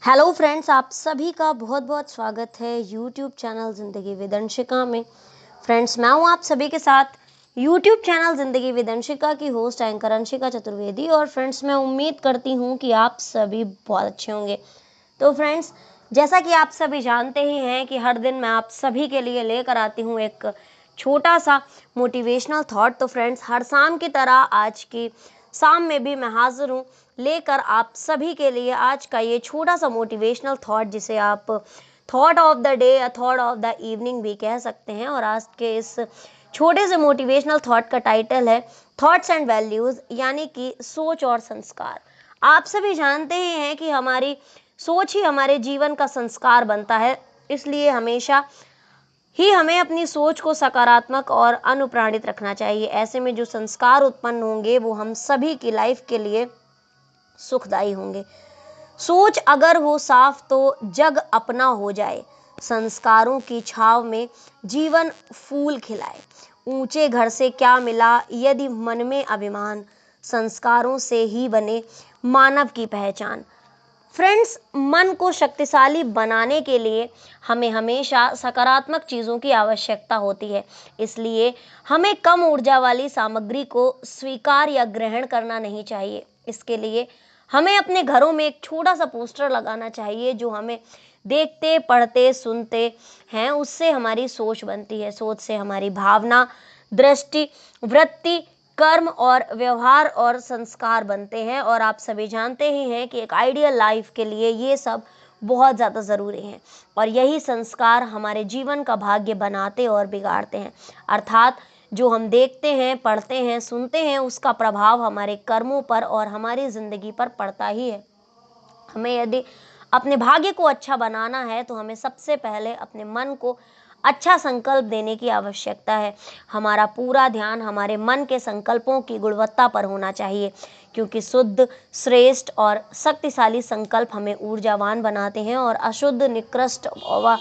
Hello friends, आप सभी का बहुत बहुत स्वागत है यूट्यूब चैनल ज़िंदगी विद अंशिका में। फ्रेंड्स, मैं हूं आप सभी के साथ यूट्यूब चैनल ज़िंदगी विद अंशिका की होस्ट एंकर अंशिका चतुर्वेदी। और फ्रेंड्स, मैं उम्मीद करती हूं कि आप सभी बहुत अच्छे होंगे। तो फ्रेंड्स, जैसा कि आप सभी जानते ही हैं कि हर दिन मैं आप सभी के लिए लेकर आती हूँ एक छोटा सा मोटिवेशनल थॉट। तो फ्रेंड्स, हर शाम की तरह आज की शाम में भी मैं हाजिर हूँ लेकर आप सभी के लिए आज का ये छोटा सा मोटिवेशनल थॉट, जिसे आप थॉट ऑफ द डे या थॉट ऑफ द इवनिंग भी कह सकते हैं। और आज के इस छोटे से मोटिवेशनल थॉट का टाइटल है थॉट्स एंड वैल्यूज, यानी कि सोच और संस्कार। आप सभी जानते ही हैं कि हमारी सोच ही हमारे जीवन का संस्कार बनता है, इसलिए हमेशा ही हमें अपनी सोच को सकारात्मक और अनुप्राणित रखना चाहिए। ऐसे में जो संस्कार उत्पन्न होंगे वो हम सभी की लाइफ के लिए सुखदायी होंगे। सोच अगर हो साफ तो जग अपना हो जाए, संस्कारों की छाव में जीवन फूल खिलाए। ऊंचे घर से क्या मिला यदि मन में अभिमान, संस्कारों से ही बने मानव की पहचान। फ्रेंड्स, मन को शक्तिशाली बनाने के लिए हमें हमेशा सकारात्मक चीज़ों की आवश्यकता होती है। इसलिए हमें कम ऊर्जा वाली सामग्री को स्वीकार या ग्रहण करना नहीं चाहिए। इसके लिए हमें अपने घरों में एक छोटा सा पोस्टर लगाना चाहिए जो हमें देखते पढ़ते सुनते हैं उससे हमारी सोच बनती है। सोच से हमारी भावना, दृष्टि, वृत्ति, कर्म और व्यवहार और संस्कार बनते हैं। और आप सभी जानते ही हैं कि एक आइडियल लाइफ के लिए ये सब बहुत ज़्यादा ज़रूरी हैं। और यही संस्कार हमारे जीवन का भाग्य बनाते और बिगाड़ते हैं। अर्थात जो हम देखते हैं, पढ़ते हैं, सुनते हैं, उसका प्रभाव हमारे कर्मों पर और हमारी ज़िंदगी पर पड़ता ही है। हमें यदि अपने भाग्य को अच्छा बनाना है तो हमें सबसे पहले अपने मन को अच्छा संकल्प देने की आवश्यकता है। हमारा पूरा ध्यान हमारे मन के संकल्पों की गुणवत्ता पर होना चाहिए, क्योंकि शुद्ध, श्रेष्ठ और शक्तिशाली संकल्प हमें ऊर्जावान बनाते हैं और अशुद्ध, निकृष्ट व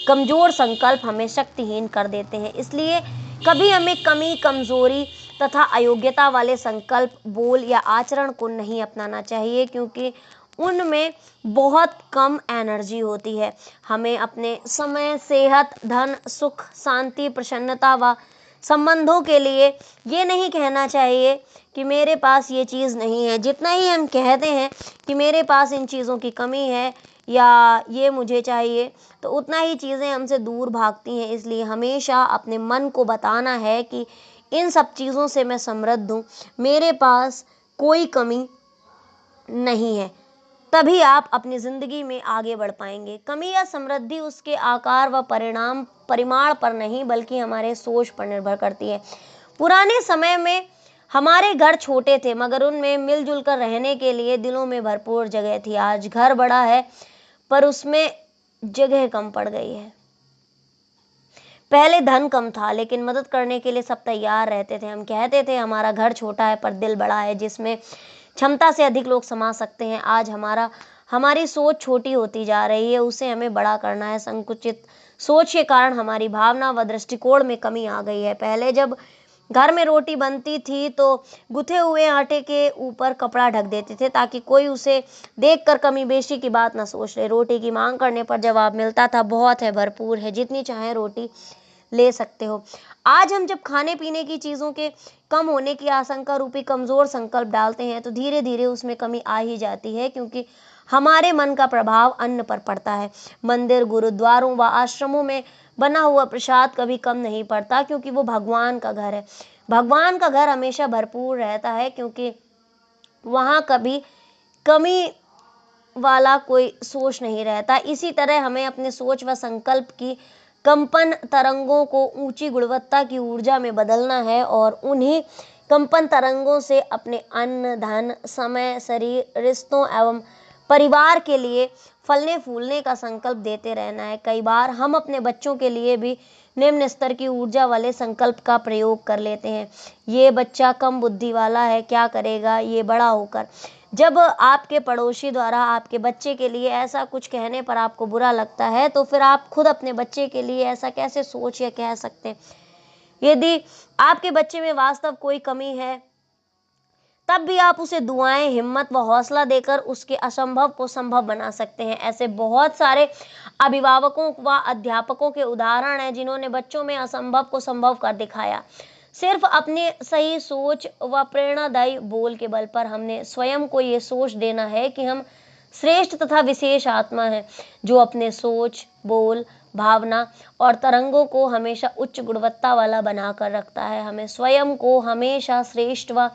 कमजोर संकल्प हमें शक्तिहीन कर देते हैं। इसलिए कभी हमें कमी, कमजोरी तथा अयोग्यता वाले संकल्प, बोल या आचरण को नहीं अपनाना चाहिए, क्योंकि उनमें बहुत कम एनर्जी होती है। हमें अपने समय, सेहत, धन, सुख, शांति, प्रसन्नता व संबंधों के लिए ये नहीं कहना चाहिए कि मेरे पास ये चीज़ नहीं है। जितना ही हम कहते हैं कि मेरे पास इन चीज़ों की कमी है या ये मुझे चाहिए, तो उतना ही चीज़ें हमसे दूर भागती हैं। इसलिए हमेशा अपने मन को बताना है कि इन सब चीज़ों से मैं समृद्ध हूँ, मेरे पास कोई कमी नहीं है। तभी आप अपनी ज़िंदगी में आगे बढ़ पाएंगे। कमी या समृद्धि उसके आकार व परिमाण पर नहीं, बल्कि हमारे सोच पर निर्भर करती है। पुराने समय में हमारे घर छोटे थे, मगर उनमें मिलजुल कर रहने के लिए दिलों में भरपूर जगह थी। आज घर बड़ा है पर उसमें जगह कम पड़ गई है। पहले धन कम था लेकिन मदद करने के लिए सब तैयार रहते थे। हम कहते थे हमारा घर छोटा है पर दिल बड़ा है, जिसमें क्षमता से अधिक लोग समा सकते हैं। आज हमारी सोच छोटी होती जा रही है, उसे हमें बड़ा करना है। संकुचित सोच के कारण हमारी भावना व दृष्टिकोण में कमी आ गई है। पहले जब घर में रोटी बनती थी तो गुथे हुए आटे के ऊपर कपड़ा ढक देते थे ताकि कोई उसे देखकर कमी बेशी की बात न सोच ले। रोटी की मांग करने पर जवाब मिलता था, बहुत है, भरपूर है, जितनी चाहे रोटी ले सकते हो। आज हम जब खाने पीने की चीज़ों के कम होने की आशंका रूपी कमज़ोर संकल्प डालते हैं तो धीरे धीरे उसमें कमी आ ही जाती है, क्योंकि हमारे मन का प्रभाव अन्न पर पड़ता है। मंदिर, गुरुद्वारों व आश्रमों में बना हुआ प्रसाद कभी कम नहीं पड़ता, क्योंकि वो भगवान का घर है। भगवान का घर हमेशा भरपूर रहता है, क्योंकि वहाँ कभी कमी वाला कोई सोच नहीं रहता। इसी तरह हमें अपने सोच व संकल्प की कंपन तरंगों को ऊंची गुणवत्ता की ऊर्जा में बदलना है और उन्हीं कंपन तरंगों से अपने अन्न, धन, समय, शरीर, रिश्तों एवं परिवार के लिए फलने फूलने का संकल्प देते रहना है। कई बार हम अपने बच्चों के लिए भी निम्न स्तर की ऊर्जा वाले संकल्प का प्रयोग कर लेते हैं। ये बच्चा कम बुद्धि वाला है, क्या करेगा ये बड़ा होकर। जब आपके पड़ोसी द्वारा आपके बच्चे के लिए ऐसा कुछ कहने पर आपको बुरा लगता है, तो फिर आप खुद अपने बच्चे के लिए ऐसा कैसे सोच या कह सकते हैं। यदि आपके बच्चे में वास्तव कोई कमी है तब भी आप उसे दुआएं, हिम्मत व हौसला देकर उसके असंभव को संभव बना सकते हैं। ऐसे बहुत सारे अभिभावकों व अध्यापकों के उदाहरण हैं जिन्होंने बच्चों में असंभव को संभव कर दिखाया। सिर्फ अपनी सही सोच व प्रेरणादायी बोल के बल पर हमने स्वयं को ये सोच देना है कि हम श्रेष्ठ तथा विशेष आत्मा है, जो अपने सोच, बोल, भावना और तरंगों को हमेशा उच्च गुणवत्ता वाला बनाकर रखता है। हमें स्वयं को हमेशा श्रेष्ठ व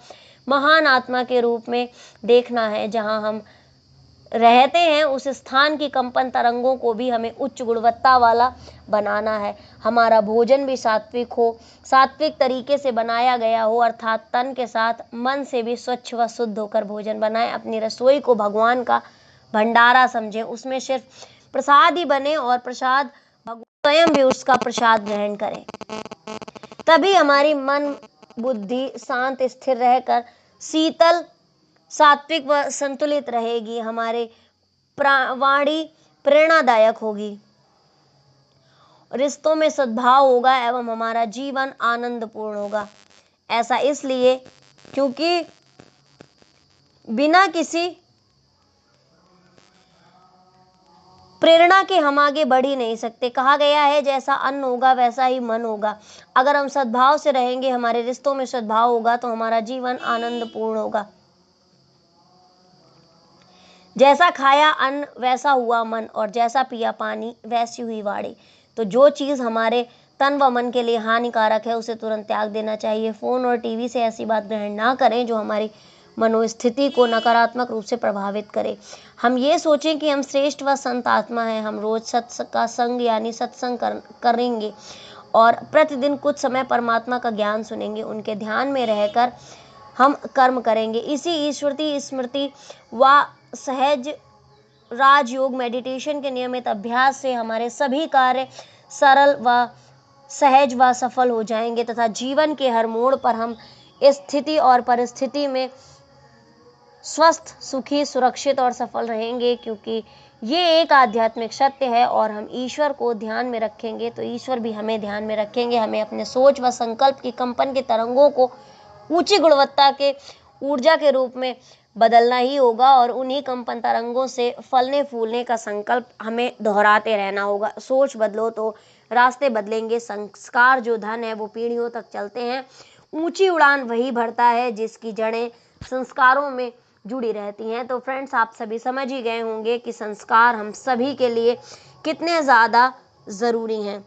महान आत्मा के रूप में देखना है। जहां हम रहते हैं उस स्थान की कंपन तरंगों को भी हमें उच्च गुणवत्ता वाला बनाना है। हमारा भोजन भी सात्विक हो, सात्विक तरीके से बनाया गया हो, अर्थात तन के साथ मन से भी स्वच्छ व शुद्ध होकर भोजन बनाएं। अपनी रसोई को भगवान का भंडारा समझें, उसमें सिर्फ प्रसाद ही बने और प्रसाद स्वयं भी उसका प्रसाद ग्रहण करें। तभी हमारी मन बुद्धि शांत स्थिर रहकर शीतल, सात्विक व संतुलित रहेगी। हमारे वाणी प्रेरणादायक होगी, रिश्तों में सद्भाव होगा एवं हमारा जीवन आनंदपूर्ण होगा। ऐसा इसलिए क्योंकि बिना किसी प्रेरणा के हम आगे बढ़ ही नहीं सकते। कहा गया है जैसा अन्न होगा वैसा ही मन होगा। अगर हम सद्भाव से रहेंगे, हमारे रिश्तों में सद्भाव होगा, तो हमारा जीवन आनंदपूर्ण होगा। जैसा खाया अन्न वैसा हुआ मन, और जैसा पिया पानी वैसी हुई वाणी। तो जो चीज हमारे तन व मन के लिए हानिकारक है उसे तुरंत त्याग देना चाहिए। फोन और टीवी से ऐसी बात ग्रहण ना करें जो हमारी मनोस्थिति को नकारात्मक रूप से प्रभावित करे। हम ये सोचें कि हम श्रेष्ठ व संत आत्मा हैं। हम रोज सत्संग का संग यानी सत्संग करेंगे और प्रतिदिन कुछ समय परमात्मा का ज्ञान सुनेंगे। उनके ध्यान में रहकर हम कर्म करेंगे। इसी ईश्वरी स्मृति व सहज राजयोग मेडिटेशन के नियमित अभ्यास से हमारे सभी कार्य सरल व सहज व सफल हो जाएंगे तथा जीवन के हर मोड़ पर हम स्थिति और परिस्थिति में स्वस्थ, सुखी, सुरक्षित और सफल रहेंगे। क्योंकि ये एक आध्यात्मिक सत्य है और हम ईश्वर को ध्यान में रखेंगे तो ईश्वर भी हमें ध्यान में रखेंगे। हमें अपने सोच व संकल्प की कंपन के तरंगों को ऊंची गुणवत्ता के ऊर्जा के रूप में बदलना ही होगा और उन्हीं कंपन तरंगों से फलने फूलने का संकल्प हमें दोहराते रहना होगा। सोच बदलो तो रास्ते बदलेंगे। संस्कार जो धन है वो पीढ़ियों तक चलते हैं। ऊंची उड़ान वही भरता है जिसकी जड़ें संस्कारों में जुड़ी रहती हैं। तो फ्रेंड्स, आप सभी समझ ही गए होंगे कि संस्कार हम सभी के लिए कितने ज़्यादा ज़रूरी हैं।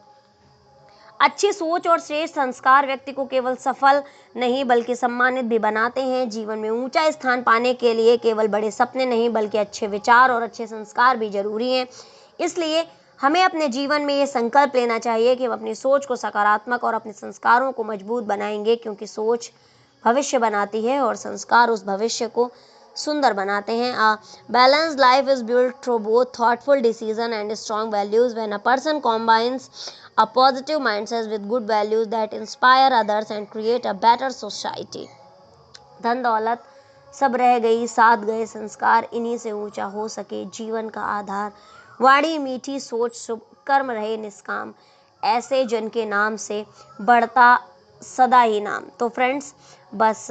अच्छी सोच और श्रेष्ठ संस्कार व्यक्ति को केवल सफल नहीं बल्कि सम्मानित भी बनाते हैं। जीवन में ऊंचा स्थान पाने के लिए केवल बड़े सपने नहीं बल्कि अच्छे विचार और अच्छे संस्कार भी जरूरी हैं। इसलिए हमें अपने जीवन में ये संकल्प लेना चाहिए कि हम अपनी सोच को सकारात्मक और अपने संस्कारों को मजबूत बनाएंगे, क्योंकि सोच भविष्य बनाती है और संस्कार उस भविष्य को सुंदर बनाते हैं। A balanced life is built through both thoughtful decision and strong values. When a person combines a positive mindset with good values that inspire others and create a better society. धन दौलत सब रह गई, साथ गए संस्कार, इन्हीं से ऊंचा हो सके जीवन का आधार। वाणी मीठी, सोच शुभ, कर्म रहे निष्काम, ऐसे जन के नाम से बढ़ता सदा ही नाम। तो फ्रेंड्स, बस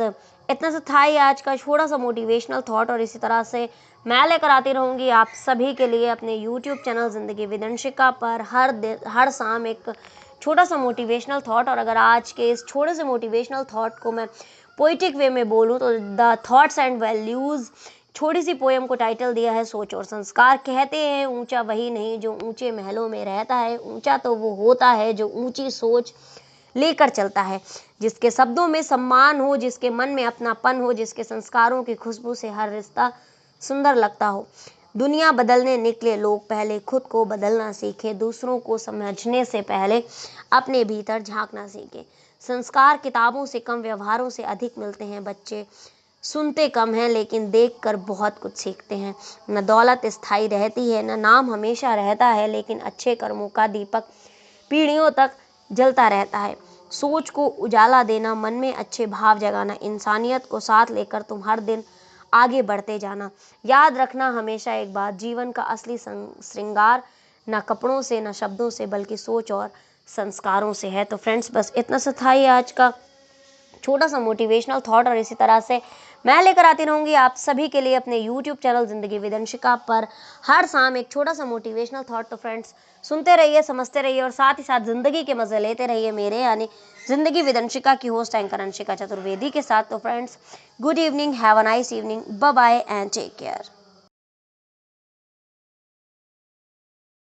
इतना सा था ही आज का छोटा सा मोटिवेशनल थॉट, और इसी तरह से मैं लेकर आती रहूँगी आप सभी के लिए अपने यूट्यूब चैनल ज़िंदगी विदंशिका पर हर शाम एक छोटा सा मोटिवेशनल थॉट। और अगर आज के इस छोटे से मोटिवेशनल थॉट को मैं पोइटिक वे में बोलूँ तो द थॉट्स एंड वैल्यूज़ छोटी सी पोएम को टाइटल दिया है सोच और संस्कार। कहते हैं ऊंचा वही नहीं जो ऊंचे महलों में रहता है, ऊंचा तो वो होता है जो ऊंची सोच लेकर चलता है, जिसके शब्दों में सम्मान हो, जिसके मन में अपनापन हो, जिसके संस्कारों की खुशबू से हर रिश्ता सुंदर लगता हो। दुनिया बदलने निकले लोग पहले खुद को बदलना सीखे, दूसरों को समझने से पहले अपने भीतर झांकना सीखे। संस्कार किताबों से कम व्यवहारों से अधिक मिलते हैं। बच्चे सुनते कम हैं लेकिन देखकर बहुत कुछ सीखते हैं। न दौलत स्थायी रहती है, न नाम हमेशा रहता है, लेकिन अच्छे कर्मों का दीपक पीढ़ियों तक जलता रहता है। सोच को उजाला देना, मन में अच्छे भाव जगाना, इंसानियत को साथ लेकर तुम हर दिन आगे बढ़ते जाना। याद रखना हमेशा एक बात, जीवन का असली श्रृंगार न कपड़ों से न शब्दों से बल्कि सोच और संस्कारों से है। तो फ्रेंड्स, बस इतना सा था ही आज का छोटा सा मोटिवेशनल थॉट, और इसी तरह से मैं लेकर आती रहूंगी आप सभी के लिए अपने यूट्यूब चैनल जिंदगी विद अंशिका पर हर शाम एक छोटा सा मोटिवेशनल थॉट। तो फ्रेंड्स सुनते रहिए, समझते रहिए और साथ ही साथ जिंदगी के मजे लेते रहिए मेरे यानी जिंदगी विद अंशिका की होस्ट एंकर अंशिका चतुर्वेदी के साथ। तो friends good evening, have a nice evening, bye bye and take care.